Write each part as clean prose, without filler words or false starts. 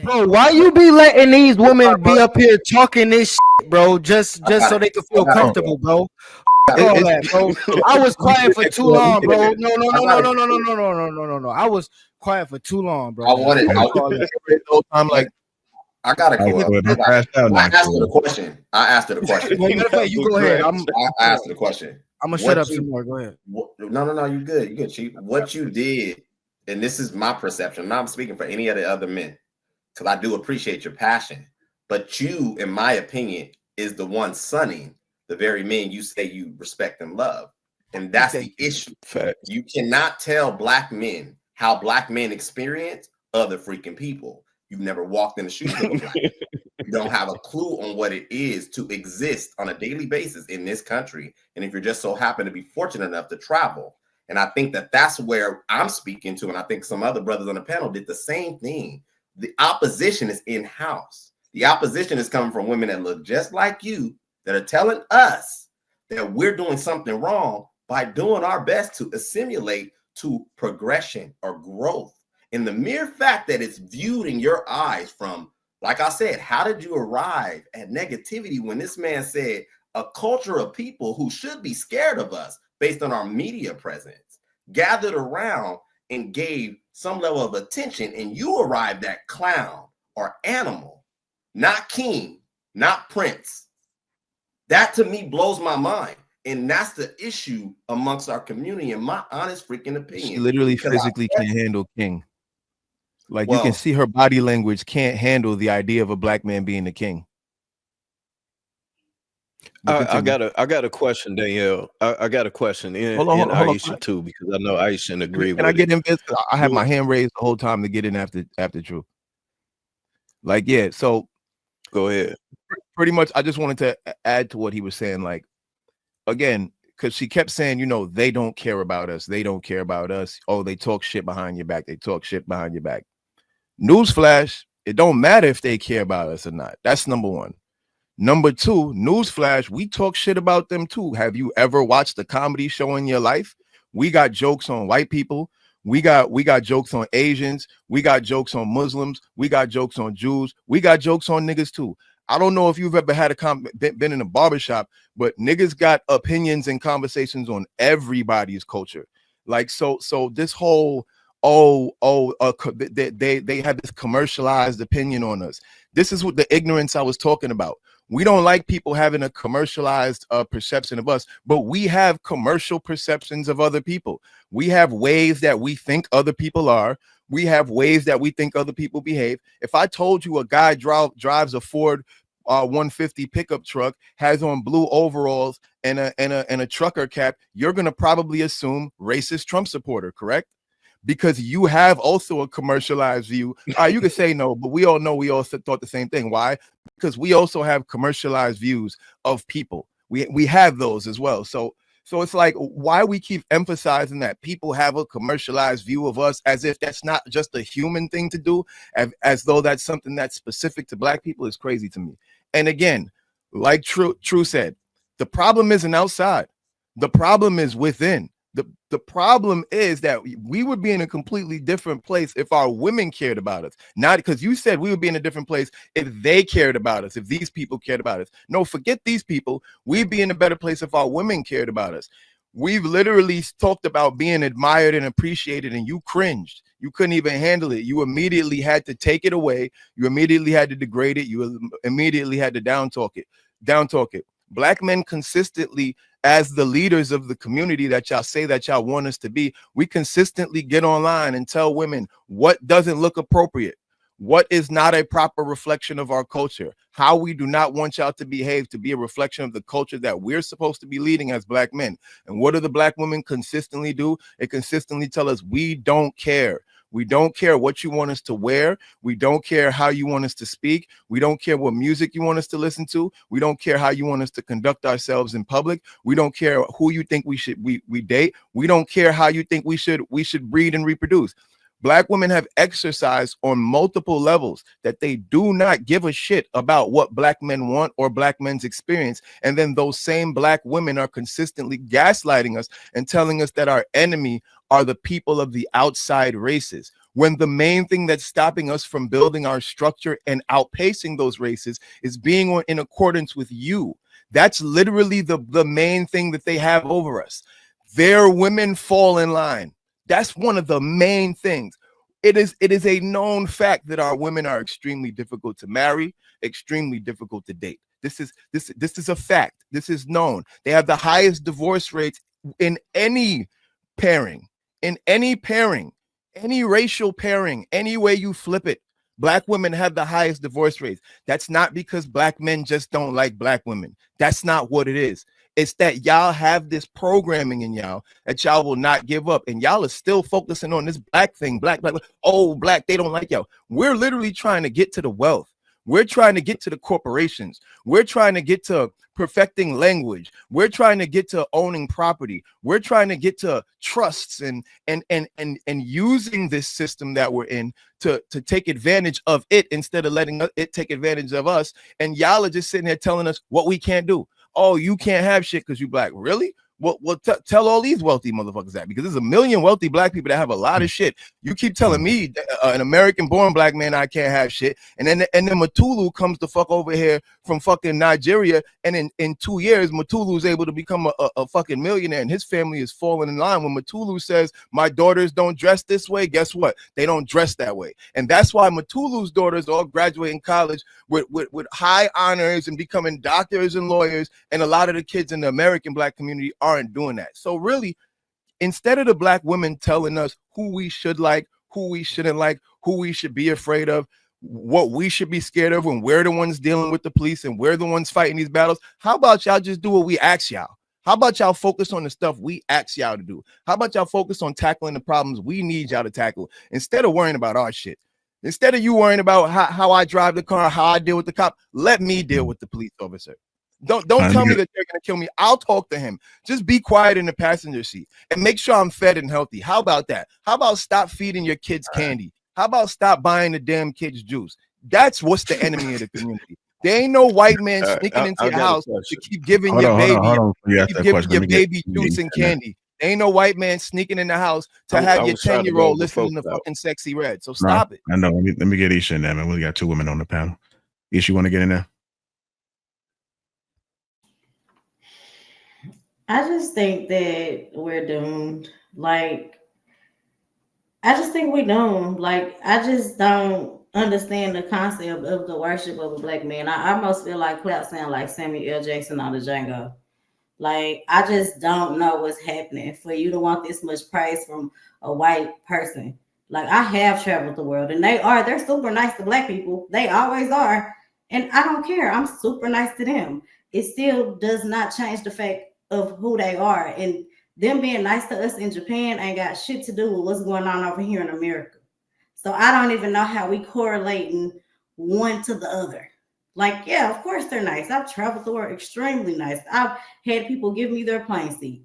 Bro, why you be letting these women be up here talking this shit, bro? Just so they can feel comfortable, bro. Fuck It, all it's that, bro. I was quiet for too long, bro. No, no, I no, got no, it. no, no, no, no, no, no, no, no, no. I was quiet for too long, bro, I man. wanted. Fuck all that. I'm like, I got it, all right, Cole. so don't crash out I now, asked her the Cole. question. I asked her the question. Well, matter of fact, you go ahead. I asked her the question. I'm gonna shut up some more. Go ahead. No. You good. You good, Chief. What you did, and this is my perception. I'm not speaking for any of the other men, because I do appreciate your passion. But you, in my opinion, is the one sunning the very men you say you respect and love. And that's the issue. Facts. You cannot tell black men how black men experience other freaking people. You've never walked in the shoes of a black man. You don't have a clue on what it is to exist on a daily basis in this country. And if you're just so happen to be fortunate enough to travel. And I think that that's where I'm speaking to. And I think some other brothers on the panel did the same thing. The opposition is in-house. The opposition is coming from women that look just like you, that are telling us that we're doing something wrong by doing our best to assimilate to progression or growth. And the mere fact that it's viewed in your eyes from, like I said, how did you arrive at negativity when this man said a culture of people who should be scared of us based on our media presence gathered around and gave some level of attention, and you arrived at clown or animal, not king, not prince. That to me blows my mind. And that's the issue amongst our community, in my honest freaking opinion. She literally physically can't handle king. Like, you can see her body language can't handle the idea of a black man being the king. I got a question, Danielle. I got a question, and Aisha too, because I know Aisha shouldn't agree with it. Can I get in this? I have my hand raised the whole time to get in after True. Like, yeah, so go ahead. Pretty much, I just wanted to add to what he was saying. Like, again, because she kept saying, you know, they don't care about us. They don't care about us. Oh, they talk shit behind your back. They talk shit behind your back. Newsflash, it don't matter if they care about us or not. That's number one. Number two, newsflash, we talk shit about them too. Have you ever watched a comedy show in your life? We got jokes on white people. We got jokes on Asians. We got jokes on Muslims. We got jokes on Jews. We got jokes on niggas too. I don't know if you've ever had been in a barbershop, but niggas got opinions and conversations on everybody's culture. Like, so this whole they have this commercialized opinion on us. This is what the ignorance I was talking about. We don't like people having a commercialized perception of us, but we have commercial perceptions of other people. We have ways that we think other people are. We have ways that we think other people behave. If I told you a guy drives a Ford 150 pickup truck, has on blue overalls and a trucker cap, you're gonna probably assume racist Trump supporter, correct? Because you have also a commercialized view. You could say no, but we all know we all thought the same thing. Why? Because we also have commercialized views of people. We have those as well. So it's like, why we keep emphasizing that people have a commercialized view of us as if that's not just a human thing to do, as though that's something that's specific to black people, is crazy to me. And again, like True said, the problem isn't outside. The problem is within. The problem is that we would be in a completely different place if our women cared about us. Not because you said we would be in a different place if they cared about us, if these people cared about us. No, forget these people. We'd be in a better place if our women cared about us. We've literally talked about being admired and appreciated, and you cringed. You couldn't even handle it. You immediately had to take it away. You immediately had to degrade it. You immediately had to down talk it. Black men consistently, as the leaders of the community that y'all say that y'all want us to be, we consistently get online and tell women what doesn't look appropriate, what is not a proper reflection of our culture, how we do not want y'all to behave to be a reflection of the culture that we're supposed to be leading as black men. And what do the black women consistently do? They consistently tell us, we don't care. We don't care what you want us to wear. We don't care how you want us to speak. We don't care what music you want us to listen to. We don't care how you want us to conduct ourselves in public. We don't care who you think we date. We don't care how you think we should breed and reproduce. Black women have exercised on multiple levels that they do not give a shit about what black men want or black men's experience. And then those same black women are consistently gaslighting us and telling us that our enemy are the people of the outside races. when the main thing that's stopping us from building our structure and outpacing those races is being in accordance with you. That's literally the main thing that they have over us. Their women fall in line. That's one of the main things. It is a known fact that our women are extremely difficult to marry, extremely difficult to date. This is a fact. This is known. They have the highest divorce rates in any pairing, any racial pairing, any way you flip it. Black women have the highest divorce rates. That's not because black men just don't like black women. That's not what it is. It's that y'all have this programming in y'all that y'all will not give up. And y'all are still focusing on this black thing. Black. Oh, black, they don't like y'all. We're literally trying to get to the wealth. We're trying to get to the corporations. We're trying to get to perfecting language. We're trying to get to owning property. We're trying to get to trusts and using this system that we're in to take advantage of it instead of letting it take advantage of us. And y'all are just sitting here telling us what we can't do. Oh, you can't have shit because you black. Really? Well, tell all these wealthy motherfuckers that, because there's a million wealthy black people that have a lot of shit. You keep telling me an American-born black man I can't have shit, and then Matulu comes the fuck over here from fucking Nigeria, and in 2 years Matulu is able to become a fucking millionaire, and his family is falling in line. When Matulu says my daughters don't dress this way, guess what? They don't dress that way, and that's why Matulu's daughters all graduating college with high honors and becoming doctors and lawyers, and a lot of the kids in the American black community aren't doing that. So really, instead of the black women telling us who we should like, who we shouldn't like, who we should be afraid of, what we should be scared of when we're the ones dealing with the police and we're the ones fighting these battles, how about y'all just do what we ask y'all? How about y'all focus on the stuff we ask y'all to do? How about y'all focus on tackling the problems we need y'all to tackle instead of worrying about our shit? Instead of you worrying about how I drive the car, how I deal with the cop, let me deal with the police officer. Don't tell me that they're gonna kill me. I'll talk to him. Just be quiet in the passenger seat and make sure I'm fed and healthy. How about that? How about stop feeding your kids candy? How about stop buying the damn kids juice? That's what's the enemy of the community. There ain't no white man sneaking into your house to keep giving your baby juice and candy. There ain't no white man sneaking in the house to have your 10-year-old listening to fucking Sexy Red. So stop it. I know. Let me get Isha in there, man. We got two women on the panel. Isha, you want to get in there? I just think that we're doomed. Like, I just think we're doomed. Like, I just don't understand the concept of the worship of a black man. I almost feel like Clap sound like Samuel L. Jackson on the Django. Like, I just don't know what's happening for you to want this much praise from a white person. Like, I have traveled the world, and they're super nice to black people. They always are. And I don't care. I'm super nice to them. It still does not change the fact of who they are, and them being nice to us in Japan ain't got shit to do with what's going on over here in America. So I don't even know how we correlating one to the other. Like, yeah, of course they're nice. I've traveled the world extremely nice. I've had people give me their plane seat,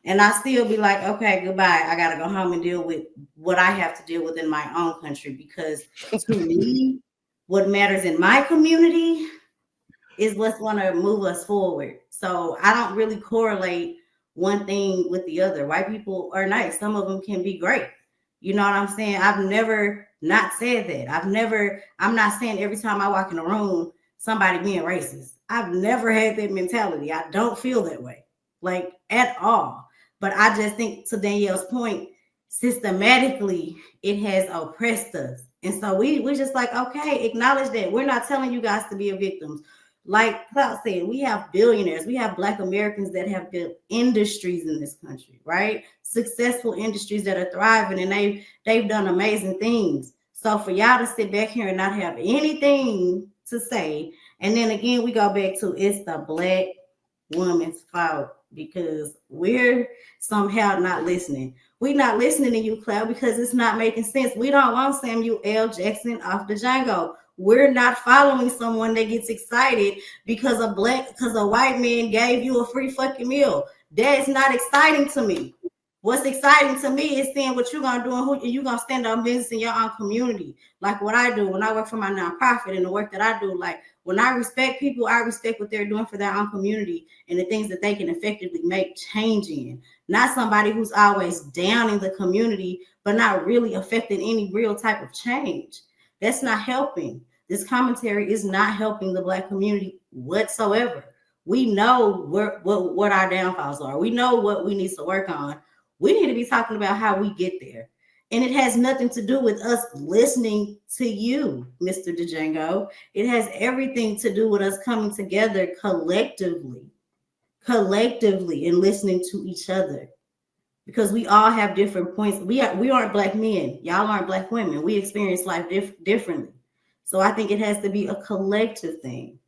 and I still be like, okay, goodbye. I gotta go home and deal with what I have to deal with in my own country, because to me, what matters in my community is what's going to move us forward. So I don't really correlate one thing with the other. White people are nice. Some of them can be great. You know what I'm saying? I've never not said that. I'm not saying every time I walk in a room, somebody being racist. I've never had that mentality. I don't feel that way, like, at all. But I just think, to Danielle's point, systematically it has oppressed us. And so we're just like, okay, acknowledge that. We're not telling you guys to be a victim. Like Cloud said, we have billionaires. We have Black Americans that have built industries in this country, right? Successful industries that are thriving, and they've done amazing things. So for y'all to sit back here and not have anything to say, and then again, we go back to it's the Black woman's fault because we're somehow not listening. We're not listening to you, Cloud, because it's not making sense. We don't want Samuel L. Jackson off the Django. We're not following someone that gets excited because a white man gave you a free fucking meal. That's not exciting to me. What's exciting to me is seeing what you're gonna do and who you're gonna stand on business in your own community. Like what I do when I work for my nonprofit and the work that I do. Like when I respect people, I respect what they're doing for their own community and the things that they can effectively make change in. not somebody who's always downing the community, but not really affecting any real type of change. That's not helping. This commentary is not helping the Black community whatsoever. We know what our downfalls are. We know what we need to work on. We need to be talking about how we get there. And it has nothing to do with us listening to you, Mr. Django. It has everything to do with us coming together collectively and listening to each other. Because we all have different points. We aren't Black men. Y'all aren't Black women. We experience life differently. So I think it has to be a collective thing.